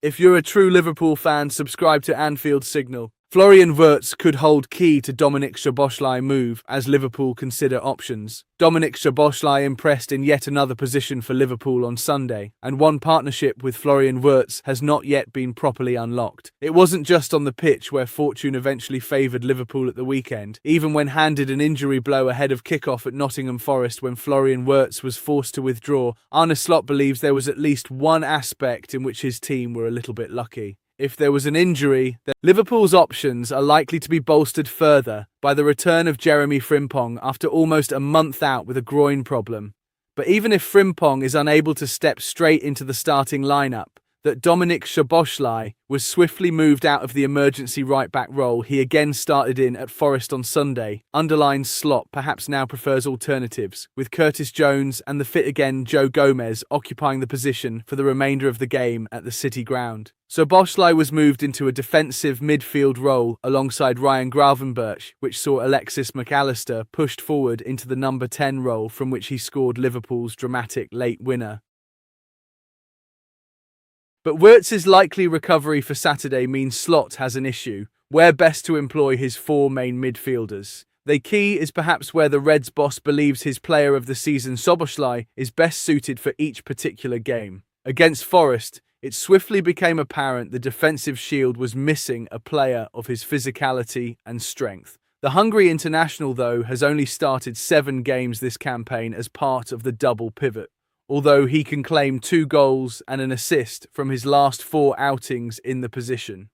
If you're a true Liverpool fan, subscribe to Anfield Signal. Florian Wirtz could hold key to Dominik Szoboszlai move as Liverpool consider options. Dominik Szoboszlai impressed in yet another position for Liverpool on Sunday, and one partnership with Florian Wirtz has not yet been properly unlocked. It wasn't just on the pitch where fortune eventually favoured Liverpool at the weekend, even when handed an injury blow ahead of kickoff at Nottingham Forest when Florian Wirtz was forced to withdraw. Arne Slot believes there was at least one aspect in which his team were a little bit lucky. If there was an injury, then Liverpool's options are likely to be bolstered further by the return of Jeremy Frimpong after almost a month out with a groin problem. But even if Frimpong is unable to step straight into the starting lineup, that Dominik Szoboszlai was swiftly moved out of the emergency right-back role he again started in at Forest on Sunday, underlines Slot perhaps now prefers alternatives, with Curtis Jones and the fit-again Joe Gomez occupying the position for the remainder of the game at the City ground. Szoboszlai was moved into a defensive midfield role alongside Ryan Gravenberch, which saw Alexis Mac Allister pushed forward into the number 10 role from which he scored Liverpool's dramatic late winner. But Wirtz's likely recovery for Saturday means Slot has an issue: where best to employ his four main midfielders. The key is perhaps where the Reds boss believes his player of the season Szoboszlai is best suited for each particular game. Against Forest, it swiftly became apparent the defensive shield was missing a player of his physicality and strength. The Hungary international, though, has only started 7 games this campaign as part of the double pivot, although he can claim 2 goals and an assist from his last 4 outings in the position.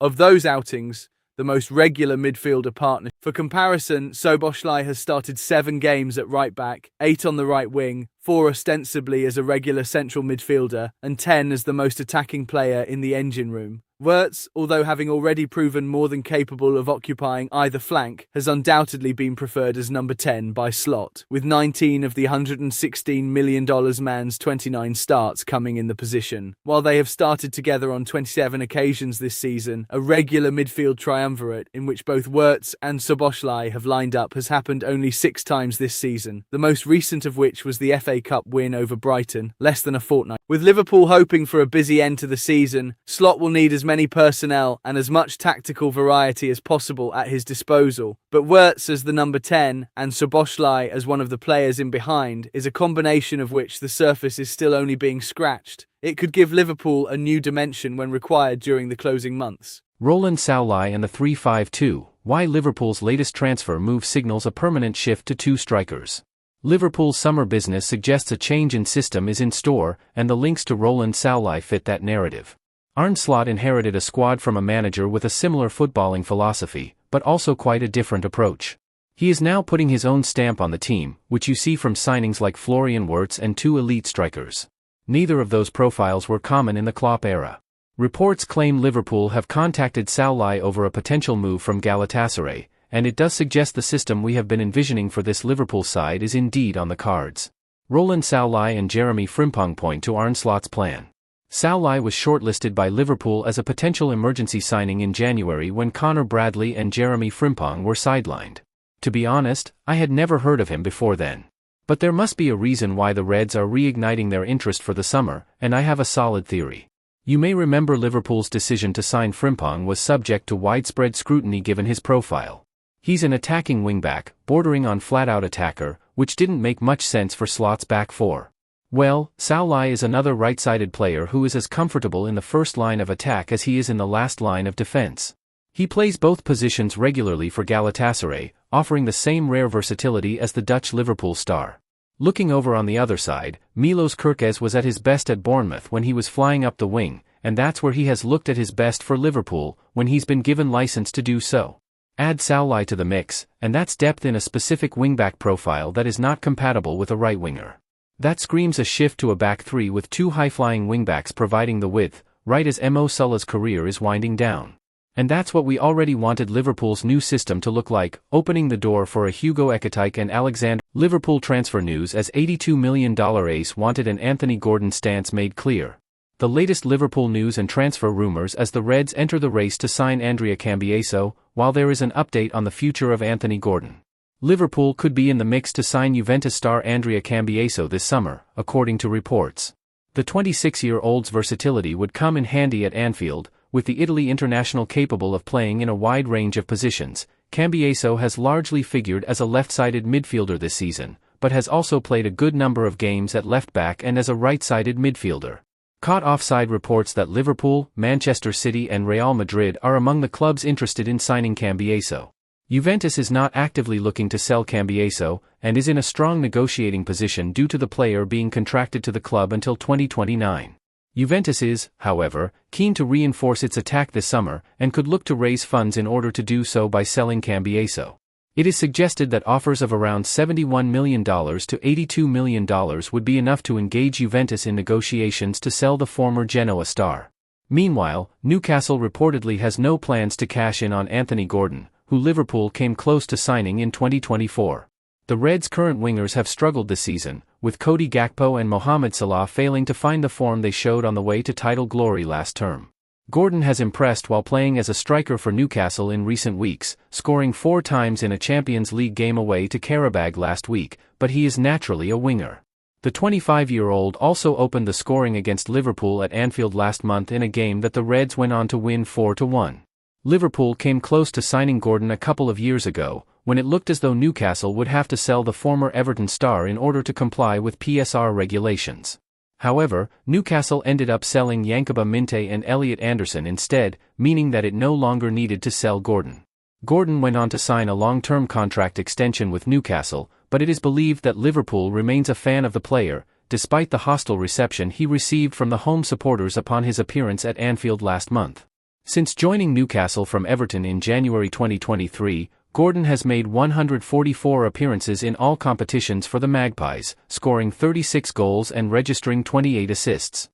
Of those outings, the most regular midfielder partner. For comparison, Szoboszlai has started 7 games at right-back, 8 on the right wing, 4 ostensibly as a regular central midfielder, and 10 as the most attacking player in the engine room. Wirtz, although having already proven more than capable of occupying either flank, has undoubtedly been preferred as number 10 by Slot, with 19 of the $116 million man's 29 starts coming in the position. While they have started together on 27 occasions this season, a regular midfield triumvirate in which both Wirtz and Szoboszlai have lined up has happened only 6 times this season, the most recent of which was the FA Cup win over Brighton, less than a fortnight. With Liverpool hoping for a busy end to the season, Slot will need as many personnel and as much tactical variety as possible at his disposal. But Wirtz as the number 10 and Szoboszlai as one of the players in behind is a combination of which the surface is still only being scratched. It could give Liverpool a new dimension when required during the closing months. Roland Szoboszlai and the 3-5-2, why Liverpool's latest transfer move signals a permanent shift to 2 strikers. Liverpool's summer business suggests a change in system is in store, and the links to Roland Szoboszlai fit that narrative. Arne Slot inherited a squad from a manager with a similar footballing philosophy, but also quite a different approach. He is now putting his own stamp on the team, which you see from signings like Florian Wirtz and 2 elite strikers. Neither of those profiles were common in the Klopp era. Reports claim Liverpool have contacted Szoboszlai over a potential move from Galatasaray, and it does suggest the system we have been envisioning for this Liverpool side is indeed on the cards. Roland Szoboszlai and Jeremy Frimpong point to Arne Slot's plan. Szoboszlai was shortlisted by Liverpool as a potential emergency signing in January when Connor Bradley and Jeremy Frimpong were sidelined. To be honest, I had never heard of him before then. But there must be a reason why the Reds are reigniting their interest for the summer, and I have a solid theory. You may remember Liverpool's decision to sign Frimpong was subject to widespread scrutiny given his profile. He's an attacking wingback, bordering on flat-out attacker, which didn't make much sense for Slot's back four. Well, Szoboszlai is another right-sided player who is as comfortable in the first line of attack as he is in the last line of defense. He plays both positions regularly for Galatasaray, offering the same rare versatility as the Dutch Liverpool star. Looking over on the other side, Milos Kerkez was at his best at Bournemouth when he was flying up the wing, and that's where he has looked at his best for Liverpool, when he's been given license to do so. Add Szoboszlai to the mix, and that's depth in a specific wingback profile that is not compatible with a right winger. That screams a shift to a back three with 2 high-flying wingbacks providing the width, right as Mo Salah's career is winding down. And that's what we already wanted Liverpool's new system to look like, opening the door for a Hugo Ekitike and Alexander. Liverpool transfer news as $82 million ace wanted an Anthony Gordon stance made clear. The latest Liverpool news and transfer rumors as the Reds enter the race to sign Andrea Cambiaso, while there is an update on the future of Anthony Gordon. Liverpool could be in the mix to sign Juventus star Andrea Cambiaso this summer, according to reports. The 26-year-old's versatility would come in handy at Anfield, with the Italy international capable of playing in a wide range of positions. Cambiaso has largely figured as a left-sided midfielder this season, but has also played a good number of games at left-back and as a right-sided midfielder. Caught offside reports that Liverpool, Manchester City and Real Madrid are among the clubs interested in signing Cambiaso. Juventus is not actively looking to sell Cambiaso, and is in a strong negotiating position due to the player being contracted to the club until 2029. Juventus is, however, keen to reinforce its attack this summer, and could look to raise funds in order to do so by selling Cambiaso. It is suggested that offers of around $71 million to $82 million would be enough to engage Juventus in negotiations to sell the former Genoa star. Meanwhile, Newcastle reportedly has no plans to cash in on Anthony Gordon, who Liverpool came close to signing in 2024. The Reds' current wingers have struggled this season, with Cody Gakpo and Mohamed Salah failing to find the form they showed on the way to title glory last term. Gordon has impressed while playing as a striker for Newcastle in recent weeks, scoring 4 times in a Champions League game away to Qarabag last week, but he is naturally a winger. The 25-year-old also opened the scoring against Liverpool at Anfield last month in a game that the Reds went on to win 4-1. Liverpool came close to signing Gordon a couple of years ago, when it looked as though Newcastle would have to sell the former Everton star in order to comply with PSR regulations. However, Newcastle ended up selling Yankuba Minte and Elliot Anderson instead, meaning that it no longer needed to sell Gordon. Gordon went on to sign a long-term contract extension with Newcastle, but it is believed that Liverpool remains a fan of the player, despite the hostile reception he received from the home supporters upon his appearance at Anfield last month. Since joining Newcastle from Everton in January 2023, Gordon has made 144 appearances in all competitions for the Magpies, scoring 36 goals and registering 28 assists.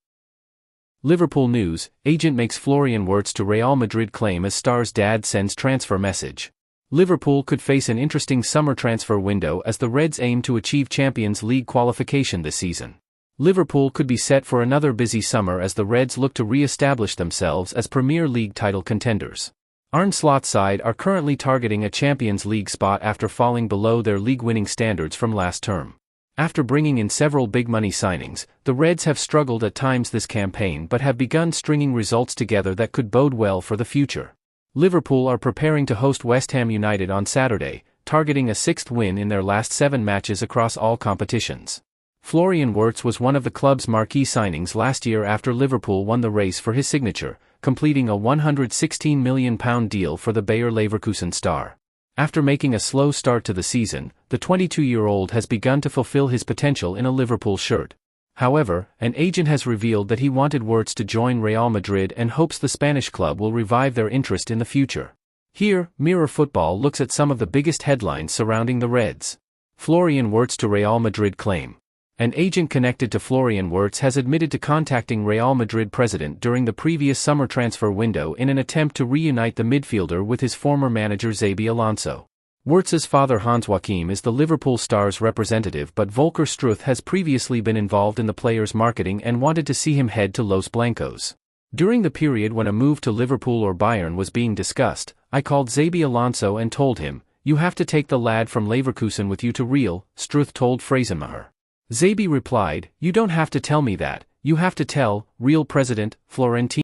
Liverpool news: agent makes Florian Wirtz to Real Madrid claim as star's dad sends transfer message. Liverpool could face an interesting summer transfer window as the Reds aim to achieve Champions League qualification this season. Liverpool could be set for another busy summer as the Reds look to re-establish themselves as Premier League title contenders. Arne Slot's side are currently targeting a Champions League spot after falling below their league-winning standards from last term. After bringing in several big-money signings, the Reds have struggled at times this campaign but have begun stringing results together that could bode well for the future. Liverpool are preparing to host West Ham United on Saturday, targeting a 6th win in their last 7 matches across all competitions. Florian Wirtz was one of the club's marquee signings last year after Liverpool won the race for his signature, completing a £116 million deal for the Bayer Leverkusen star. After making a slow start to the season, the 22-year-old has begun to fulfill his potential in a Liverpool shirt. However, an agent has revealed that he wanted Wirtz to join Real Madrid and hopes the Spanish club will revive their interest in the future. Here, Mirror Football looks at some of the biggest headlines surrounding the Reds. Florian Wirtz to Real Madrid claim. An agent connected to Florian Wirtz has admitted to contacting Real Madrid president during the previous summer transfer window in an attempt to reunite the midfielder with his former manager Xabi Alonso. Wirtz's father Hans Joachim is the Liverpool star's representative, but Volker Struth has previously been involved in the player's marketing and wanted to see him head to Los Blancos. During the period when a move to Liverpool or Bayern was being discussed, I called Xabi Alonso and told him, "You have to take the lad from Leverkusen with you to Real," Struth told Phrasenmacher. Xabi replied, "You don't have to tell me that, you have to tell Real president Florentino